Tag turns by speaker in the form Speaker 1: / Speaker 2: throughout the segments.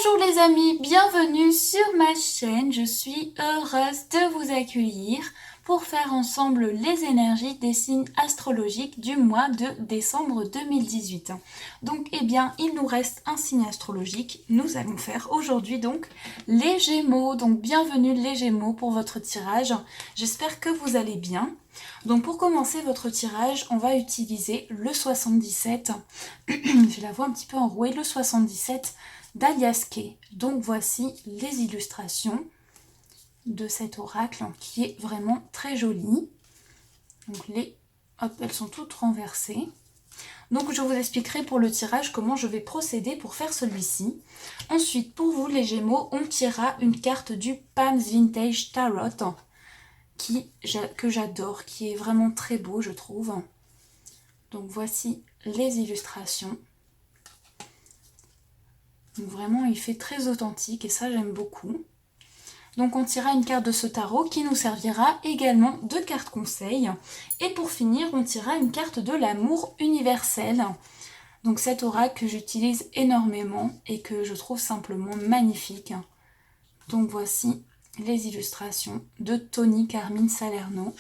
Speaker 1: Bonjour les amis, bienvenue sur ma chaîne. Je suis heureuse de vous accueillir pour faire ensemble les énergies des signes astrologiques du mois de décembre 2018. Donc il nous reste un signe astrologique. Nous allons faire aujourd'hui donc les Gémeaux. Donc bienvenue les Gémeaux pour votre tirage. J'espère que vous allez bien. Donc pour commencer votre tirage, on va utiliser le 77. J'ai la voix un petit peu enrouée, le 77 d'Alias Kay. Donc voici les illustrations de cet oracle qui est vraiment très joli. Donc elles sont toutes renversées. Donc je vous expliquerai pour le tirage comment je vais procéder pour faire celui-ci. Ensuite pour vous les Gémeaux, on tirera une carte du Palms Vintage Tarot que j'adore, qui est vraiment très beau je trouve. Donc voici les illustrations. Donc vraiment il fait très authentique et ça j'aime beaucoup. Donc on tirera une carte de ce tarot qui nous servira également de carte conseil. Et pour finir on tirera une carte de l'amour universel. Donc cet oracle que j'utilise énormément et que je trouve simplement magnifique. Donc voici les illustrations de Tony Carmine Salerno.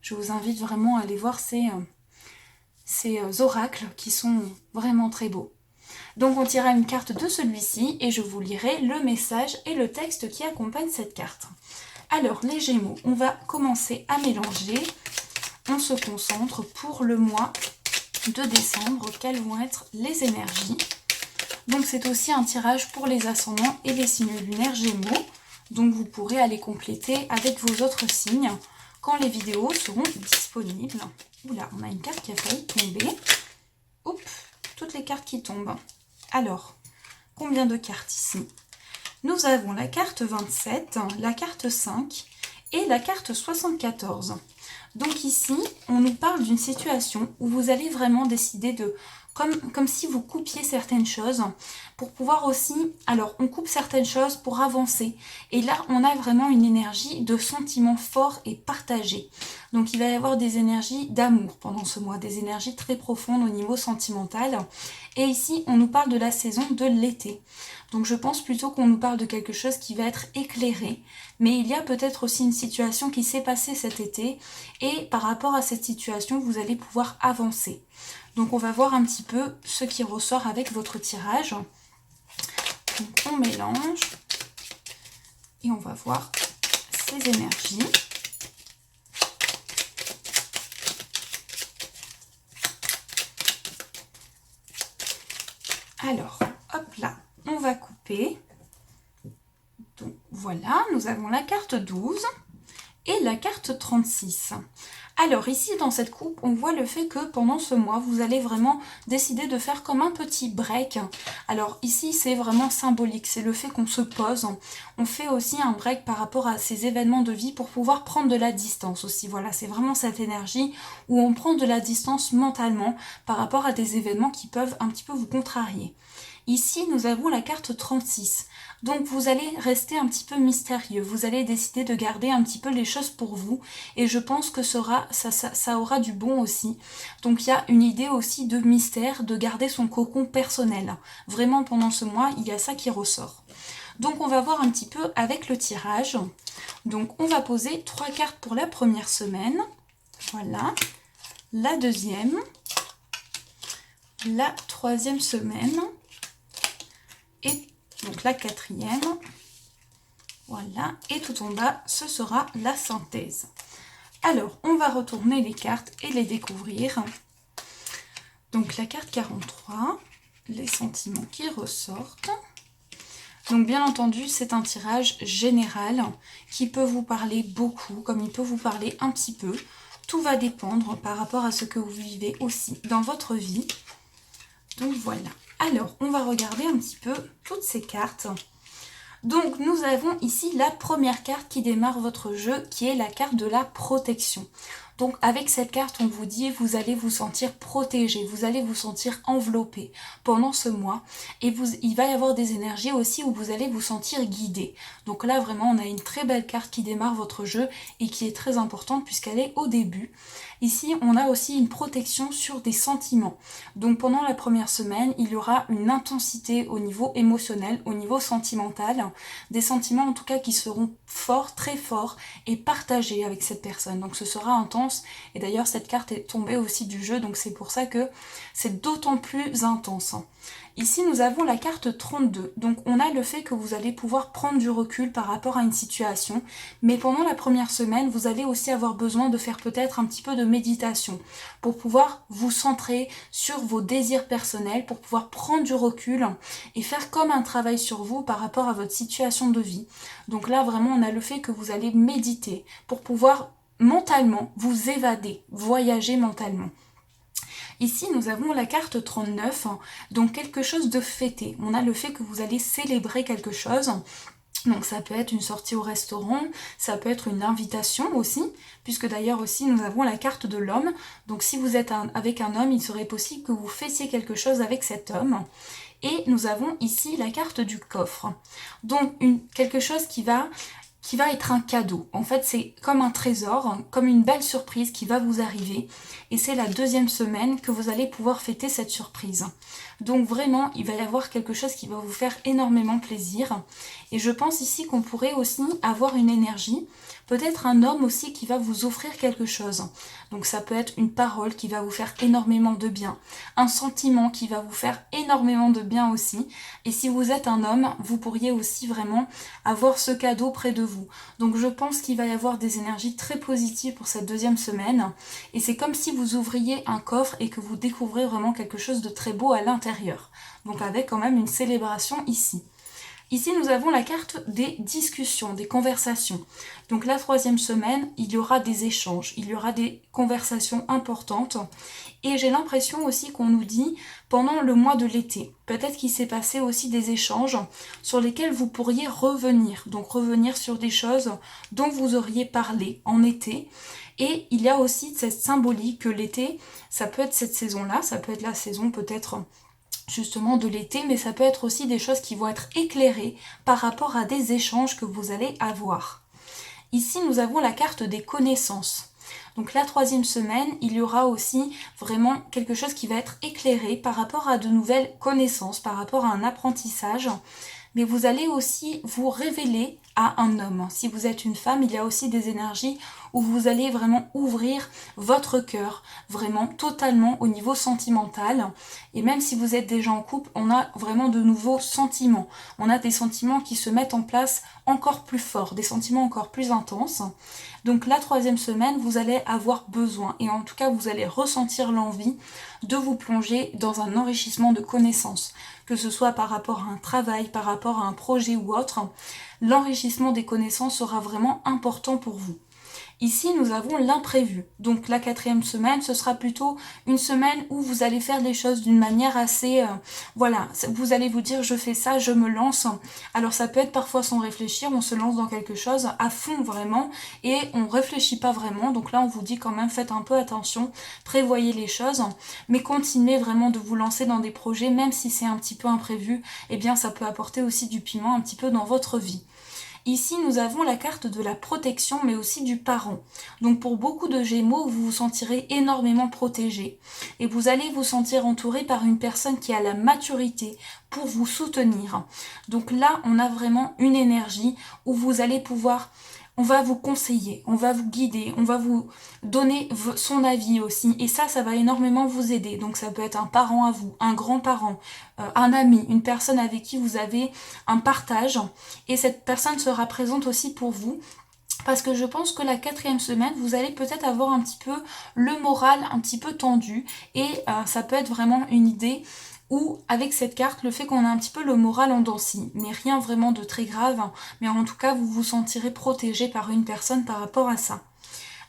Speaker 1: Je vous invite vraiment à aller voir ces oracles qui sont vraiment très beaux. Donc on tirera une carte de celui-ci et je vous lirai le message et le texte qui accompagne cette carte. Alors les Gémeaux, on va commencer à mélanger. On se concentre pour le mois de décembre. Quelles vont être les énergies? Donc c'est aussi un tirage pour les ascendants et les signes lunaires Gémeaux. Donc vous pourrez aller compléter avec vos autres signes quand les vidéos seront disponibles. Oula, on a une carte qui a failli tomber. Oups, toutes les cartes qui tombent. Alors, combien de cartes ici? Nous avons la carte 27, la carte 5 et la carte 74. Donc ici, on nous parle d'une situation où vous allez vraiment décider de... Comme si vous coupiez certaines choses pour pouvoir aussi... Alors, on coupe certaines choses pour avancer. Et là, on a vraiment une énergie de sentiment fort et partagé. Donc, il va y avoir des énergies d'amour pendant ce mois, des énergies très profondes au niveau sentimental. Et ici, on nous parle de la saison de l'été. Donc, je pense plutôt qu'on nous parle de quelque chose qui va être éclairé. Mais il y a peut-être aussi une situation qui s'est passée cet été. Et par rapport à cette situation, vous allez pouvoir avancer. Donc on va voir un petit peu ce qui ressort avec votre tirage. Donc on mélange et on va voir ces énergies. Alors, hop là, on va couper. Donc voilà, nous avons la carte 12 et la carte 36. Alors ici dans cette coupe, on voit le fait que pendant ce mois, vous allez vraiment décider de faire comme un petit break. Alors ici c'est vraiment symbolique, c'est le fait qu'on se pose. On fait aussi un break par rapport à ces événements de vie pour pouvoir prendre de la distance aussi. Voilà, c'est vraiment cette énergie où on prend de la distance mentalement par rapport à des événements qui peuvent un petit peu vous contrarier. Ici, nous avons la carte 36. Donc, vous allez rester un petit peu mystérieux. Vous allez décider de garder un petit peu les choses pour vous. Et je pense que ça aura du bon aussi. Donc, il y a une idée aussi de mystère, de garder son cocon personnel. Vraiment, pendant ce mois, il y a ça qui ressort. Donc, on va voir un petit peu avec le tirage. Donc, on va poser 3 cartes pour la première semaine. Voilà. La deuxième. La troisième semaine. Et donc la quatrième, voilà, et tout en bas, ce sera la synthèse. Alors, on va retourner les cartes et les découvrir. Donc la carte 43, les sentiments qui ressortent. Donc bien entendu, c'est un tirage général qui peut vous parler beaucoup, comme il peut vous parler un petit peu. Tout va dépendre par rapport à ce que vous vivez aussi dans votre vie. Donc voilà. Alors, on va regarder un petit peu toutes ces cartes. Donc, nous avons ici la première carte qui démarre votre jeu, qui est la carte de la protection. Donc avec cette carte, on vous dit, vous allez vous sentir protégé, vous allez vous sentir enveloppé pendant ce mois. Et il va y avoir des énergies aussi où vous allez vous sentir guidé. Donc là, vraiment, on a une très belle carte qui démarre votre jeu et qui est très importante puisqu'elle est au début. Ici, on a aussi une protection sur des sentiments. Donc pendant la première semaine, il y aura une intensité au niveau émotionnel, au niveau sentimental. Des sentiments en tout cas qui seront forts, très forts et partagés avec cette personne. Donc ce sera intense. Et d'ailleurs, cette carte est tombée aussi du jeu, donc c'est pour ça que c'est d'autant plus intense. Ici, nous avons la carte 32. Donc, on a le fait que vous allez pouvoir prendre du recul par rapport à une situation. Mais pendant la première semaine, vous allez aussi avoir besoin de faire peut-être un petit peu de méditation pour pouvoir vous centrer sur vos désirs personnels, pour pouvoir prendre du recul et faire comme un travail sur vous par rapport à votre situation de vie. Donc là, vraiment, on a le fait que vous allez méditer pour pouvoir mentalement vous évader, voyager mentalement. Ici, nous avons la carte 39, donc quelque chose de fêté. On a le fait que vous allez célébrer quelque chose. Donc ça peut être une sortie au restaurant, ça peut être une invitation aussi, puisque d'ailleurs aussi nous avons la carte de l'homme. Donc si vous êtes avec un homme, il serait possible que vous faissiez quelque chose avec cet homme. Et nous avons ici la carte du coffre. Donc quelque chose qui va être un cadeau. En fait, c'est comme un trésor, comme une belle surprise qui va vous arriver. Et c'est la deuxième semaine que vous allez pouvoir fêter cette surprise. Donc vraiment, il va y avoir quelque chose qui va vous faire énormément plaisir. Et je pense ici qu'on pourrait aussi avoir une énergie, peut-être un homme aussi qui va vous offrir quelque chose. Donc ça peut être une parole qui va vous faire énormément de bien, un sentiment qui va vous faire énormément de bien aussi. Et si vous êtes un homme, vous pourriez aussi vraiment avoir ce cadeau près de vous. Donc je pense qu'il va y avoir des énergies très positives pour cette deuxième semaine. Et c'est comme si vous ouvriez un coffre et que vous découvrez vraiment quelque chose de très beau à l'intérieur. Donc avec quand même une célébration ici. Ici, nous avons la carte des discussions, des conversations. Donc la troisième semaine, il y aura des échanges, il y aura des conversations importantes. Et j'ai l'impression aussi qu'on nous dit pendant le mois de l'été, peut-être qu'il s'est passé aussi des échanges sur lesquels vous pourriez revenir. Donc revenir sur des choses dont vous auriez parlé en été. Et il y a aussi cette symbolique que l'été, ça peut être cette saison-là, ça peut être la saison peut-être justement de l'été, mais ça peut être aussi des choses qui vont être éclairées par rapport à des échanges que vous allez avoir. Ici, nous avons la carte des connaissances. Donc la troisième semaine, il y aura aussi vraiment quelque chose qui va être éclairé par rapport à de nouvelles connaissances, par rapport à un apprentissage. Mais vous allez aussi vous révéler à un homme. Si vous êtes une femme, il y a aussi des énergies où vous allez vraiment ouvrir votre cœur, vraiment totalement au niveau sentimental. Et même si vous êtes déjà en couple, on a vraiment de nouveaux sentiments. On a des sentiments qui se mettent en place encore plus forts, des sentiments encore plus intenses. Donc la troisième semaine, vous allez avoir besoin, et en tout cas vous allez ressentir l'envie de vous plonger dans un enrichissement de connaissances, que ce soit par rapport à un travail, par rapport à un projet ou autre. L'enrichissement des connaissances sera vraiment important pour vous. Ici, nous avons l'imprévu. Donc la quatrième semaine, ce sera plutôt une semaine où vous allez faire les choses d'une manière assez... voilà, vous allez vous dire, je fais ça, je me lance. Alors ça peut être parfois sans réfléchir, on se lance dans quelque chose à fond vraiment et on réfléchit pas vraiment. Donc là, on vous dit quand même, faites un peu attention, prévoyez les choses, mais continuez vraiment de vous lancer dans des projets, même si c'est un petit peu imprévu, eh bien ça peut apporter aussi du piment un petit peu dans votre vie. Ici, nous avons la carte de la protection, mais aussi du parent. Donc pour beaucoup de Gémeaux, vous vous sentirez énormément protégé. Et vous allez vous sentir entouré par une personne qui a la maturité pour vous soutenir. Donc là, on a vraiment une énergie où vous allez pouvoir... On va vous conseiller, on va vous guider, on va vous donner son avis aussi. Et ça va énormément vous aider. Donc ça peut être un parent à vous, un grand-parent, un ami, une personne avec qui vous avez un partage. Et cette personne sera présente aussi pour vous. Parce que je pense que la quatrième semaine, vous allez peut-être avoir un petit peu le moral un petit peu tendu. Et ça peut être vraiment une idée... ou avec cette carte, le fait qu'on a un petit peu le moral en dents de scie, mais rien vraiment de très grave, mais en tout cas vous vous sentirez protégé par une personne par rapport à ça.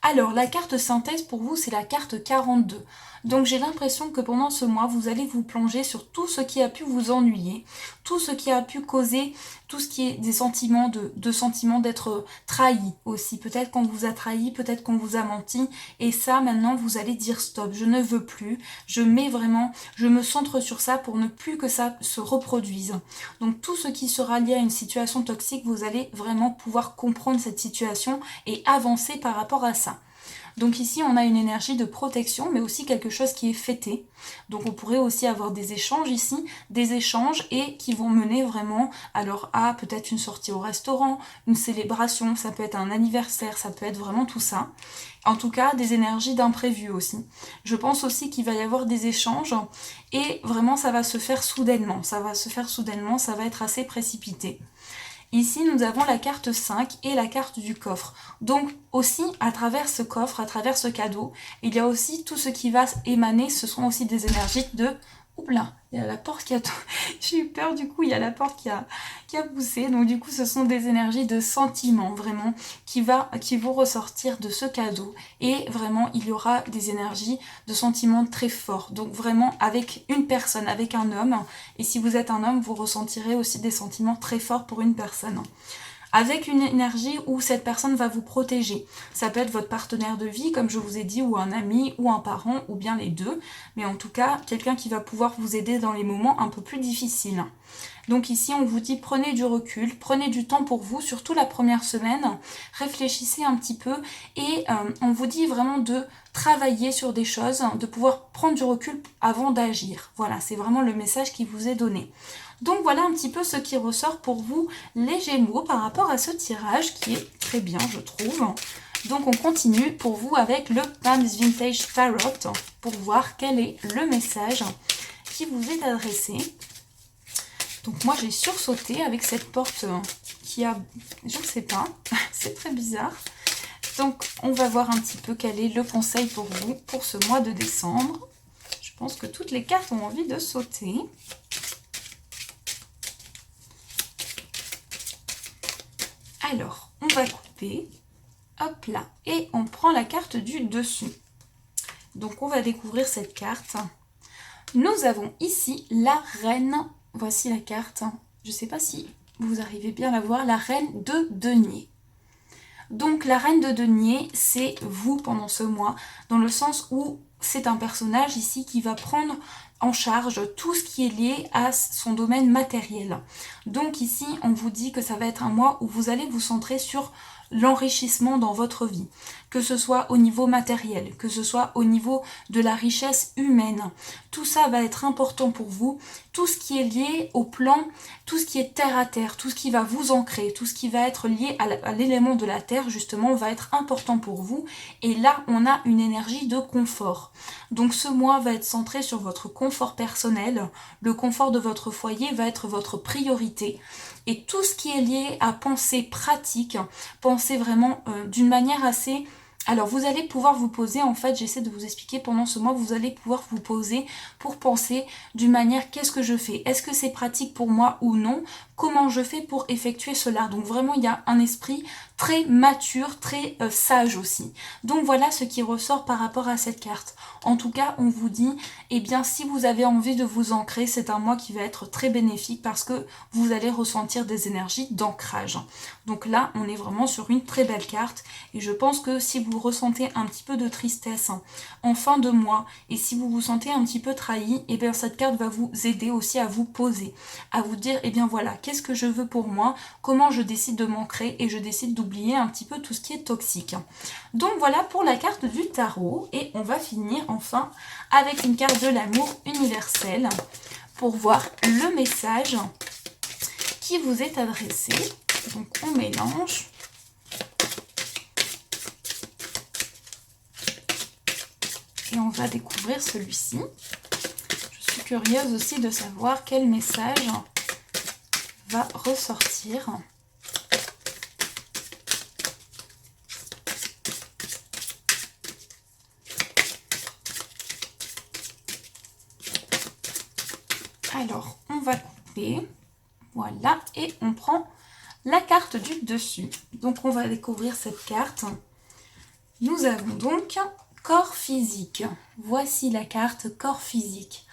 Speaker 1: Alors la carte synthèse pour vous c'est la carte 42, Donc j'ai l'impression que pendant ce mois, vous allez vous plonger sur tout ce qui a pu vous ennuyer, tout ce qui a pu causer, tout ce qui est des sentiments de sentiments d'être trahi aussi. Peut-être qu'on vous a trahi, peut-être qu'on vous a menti. Et ça, maintenant, vous allez dire stop, je ne veux plus. Je me centre sur ça pour ne plus que ça se reproduise. Donc tout ce qui sera lié à une situation toxique, vous allez vraiment pouvoir comprendre cette situation et avancer par rapport à ça. Donc ici, on a une énergie de protection, mais aussi quelque chose qui est fêté. Donc on pourrait aussi avoir des échanges ici, des échanges et qui vont mener vraiment alors à peut-être une sortie au restaurant, une célébration, ça peut être un anniversaire, ça peut être vraiment tout ça. En tout cas, des énergies d'imprévu aussi. Je pense aussi qu'il va y avoir des échanges et vraiment ça va se faire soudainement. Ça va être assez précipité. Ici, nous avons la carte 5 et la carte du coffre. Donc aussi, à travers ce coffre, à travers ce cadeau, il y a aussi tout ce qui va émaner. Ce sont aussi des énergies de... Oups là, il y a la porte qui a... J'ai eu peur du coup, il y a la porte qui a poussé. Donc du coup, ce sont des énergies de sentiments vraiment qui vont ressortir de ce cadeau. Et vraiment, il y aura des énergies de sentiments très forts. Donc vraiment avec une personne, avec un homme. Et si vous êtes un homme, vous ressentirez aussi des sentiments très forts pour une personne. Avec une énergie où cette personne va vous protéger. Ça peut être votre partenaire de vie, comme je vous ai dit, ou un ami, ou un parent, ou bien les deux. Mais en tout cas, quelqu'un qui va pouvoir vous aider dans les moments un peu plus difficiles. Donc ici, on vous dit prenez du recul, prenez du temps pour vous, surtout la première semaine. Réfléchissez un petit peu et on vous dit vraiment de travailler sur des choses, de pouvoir prendre du recul avant d'agir. Voilà, c'est vraiment le message qui vous est donné. Donc voilà un petit peu ce qui ressort pour vous, les Gémeaux, par rapport à ce tirage qui est très bien, je trouve. Donc on continue pour vous avec le Palms Vintage Tarot pour voir quel est le message qui vous est adressé. Donc moi j'ai sursauté avec cette porte qui a... je ne sais pas, c'est très bizarre. Donc on va voir un petit peu quel est le conseil pour vous pour ce mois de décembre. Je pense que toutes les cartes ont envie de sauter. Alors, on va couper, hop là, et on prend la carte du dessus. Donc on va découvrir cette carte. Nous avons ici la reine, voici la carte, je ne sais pas si vous arrivez bien à la voir, la reine de denier. Donc la reine de denier, c'est vous pendant ce mois, dans le sens où c'est un personnage ici qui va prendre en charge tout ce qui est lié à son domaine matériel. Donc ici, on vous dit que ça va être un mois où vous allez vous centrer sur l'enrichissement dans votre vie, que ce soit au niveau matériel, que ce soit au niveau de la richesse humaine. Tout ça va être important pour vous, tout ce qui est lié au plan, tout ce qui est terre à terre, tout ce qui va vous ancrer, tout ce qui va être lié à l'élément de la terre justement va être important pour vous. Et là, on a une énergie de confort. Donc ce mois va être centré sur votre confort personnel, le confort de votre foyer va être votre priorité. Et tout ce qui est lié à penser pratique, penser vraiment d'une manière assez... Alors vous allez pouvoir vous poser, en fait j'essaie de vous expliquer pendant ce mois, vous allez pouvoir vous poser pour penser d'une manière qu'est-ce que je fais? Est-ce que c'est pratique pour moi ou non? Comment je fais pour effectuer cela? Donc vraiment il y a un esprit très mature, très sage aussi. Donc voilà ce qui ressort par rapport à cette carte. En tout cas on vous dit, eh bien si vous avez envie de vous ancrer, c'est un mois qui va être très bénéfique parce que vous allez ressentir des énergies d'ancrage. Donc là on est vraiment sur une très belle carte et je pense que si vous ressentez un petit peu de tristesse en fin de mois et si vous vous sentez un petit peu trahi, et bien cette carte va vous aider aussi à vous poser, à vous dire, eh bien voilà, qu'est-ce que je veux pour moi, comment je décide de m'ancrer et je décide d'oublier un petit peu tout ce qui est toxique. Donc voilà pour la carte du tarot et on va finir enfin avec une carte de l'amour universel pour voir le message qui vous est adressé. Donc on mélange. Et on va découvrir celui-ci. Je suis curieuse aussi de savoir quel message va ressortir. Alors, on va couper. Voilà, et on prend la carte du dessus. Donc, on va découvrir cette carte. Nous avons donc Corps physique. Voici la carte corps physique.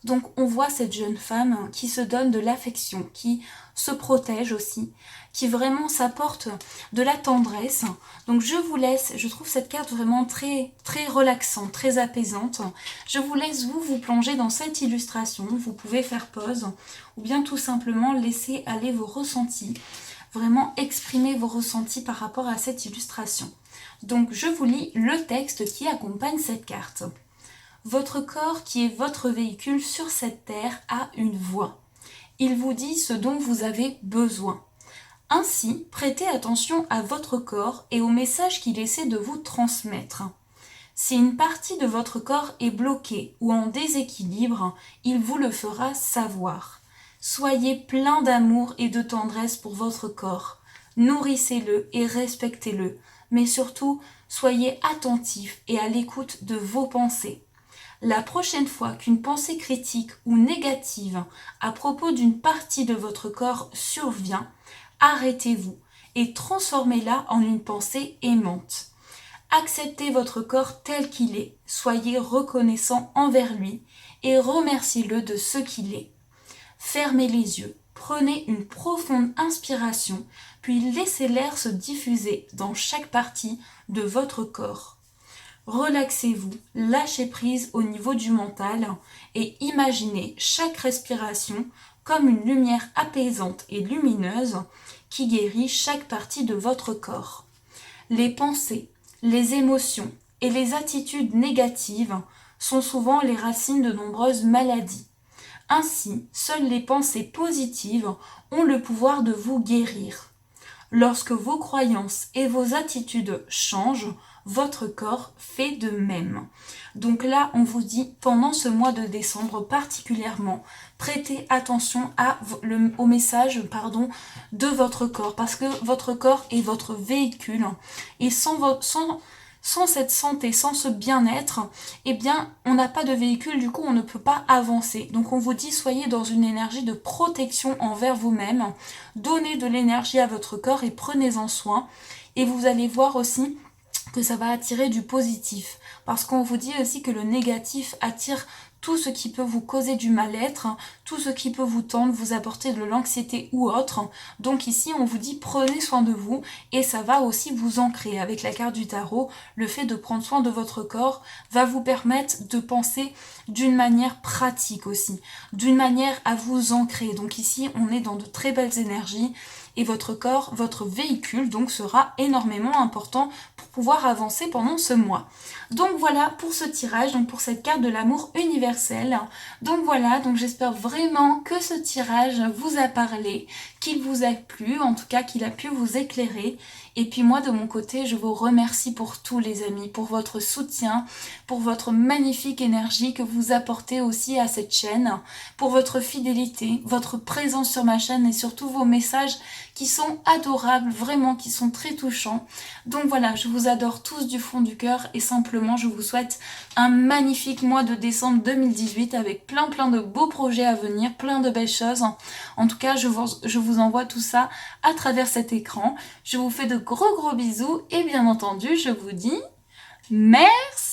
Speaker 1: Donc on voit cette jeune femme qui se donne de l'affection, qui se protège aussi, qui vraiment s'apporte de la tendresse. Donc je vous laisse, je trouve cette carte vraiment très relaxante, très apaisante. Je vous laisse vous plonger dans cette illustration. Vous pouvez faire pause ou bien tout simplement laisser aller vos ressentis. Vraiment exprimer vos ressentis par rapport à cette illustration. Donc je vous lis le texte qui accompagne cette carte. Votre corps qui est votre véhicule sur cette terre a une voix. Il vous dit ce dont vous avez besoin. Ainsi, prêtez attention à votre corps et au message qu'il essaie de vous transmettre. Si une partie de votre corps est bloquée ou en déséquilibre, il vous le fera savoir. Soyez plein d'amour et de tendresse pour votre corps. Nourrissez-le et respectez-le, mais surtout, soyez attentif et à l'écoute de vos pensées. La prochaine fois qu'une pensée critique ou négative à propos d'une partie de votre corps survient, arrêtez-vous et transformez-la en une pensée aimante. Acceptez votre corps tel qu'il est, soyez reconnaissant envers lui et remerciez-le de ce qu'il est. Fermez les yeux, prenez une profonde inspiration, puis laissez l'air se diffuser dans chaque partie de votre corps. Relaxez-vous, lâchez prise au niveau du mental et imaginez chaque respiration comme une lumière apaisante et lumineuse qui guérit chaque partie de votre corps. Les pensées, les émotions et les attitudes négatives sont souvent les racines de nombreuses maladies. Ainsi, seules les pensées positives ont le pouvoir de vous guérir. Lorsque vos croyances et vos attitudes changent, votre corps fait de même. Donc là, on vous dit, pendant ce mois de décembre particulièrement, prêtez attention au message de votre corps, parce que votre corps est votre véhicule, et sans cette santé, sans ce bien-être, eh bien, on n'a pas de véhicule, du coup, on ne peut pas avancer. Donc, on vous dit, soyez dans une énergie de protection envers vous-même, donnez de l'énergie à votre corps et prenez-en soin. Et vous allez voir aussi que ça va attirer du positif, parce qu'on vous dit aussi que le négatif attire tout ce qui peut vous causer du mal-être, tout ce qui peut vous tendre, vous apporter de l'anxiété ou autre. Donc ici, on vous dit prenez soin de vous et ça va aussi vous ancrer. Avec la carte du tarot, le fait de prendre soin de votre corps va vous permettre de penser d'une manière pratique aussi, d'une manière à vous ancrer. Donc ici, on est dans de très belles énergies et votre corps, votre véhicule, donc sera énormément important pour pouvoir avancer pendant ce mois. Donc voilà pour ce tirage, donc pour cette carte de l'amour universel. Donc voilà, donc j'espère vraiment que ce tirage vous a parlé, qu'il vous a plu, en tout cas qu'il a pu vous éclairer. Et puis moi de mon côté, je vous remercie pour tout les amis, pour votre soutien, pour votre magnifique énergie que vous apportez aussi à cette chaîne, pour votre fidélité, votre présence sur ma chaîne et surtout vos messages qui sont adorables, vraiment qui sont très touchants. Donc voilà, je vous adore tous du fond du cœur et simplement je vous souhaite un magnifique mois de décembre 2018 avec plein de beaux projets à venir, plein de belles choses. En tout cas, je vous envoie tout ça à travers cet écran. Je vous fais de gros bisous et bien entendu, je vous dis merci.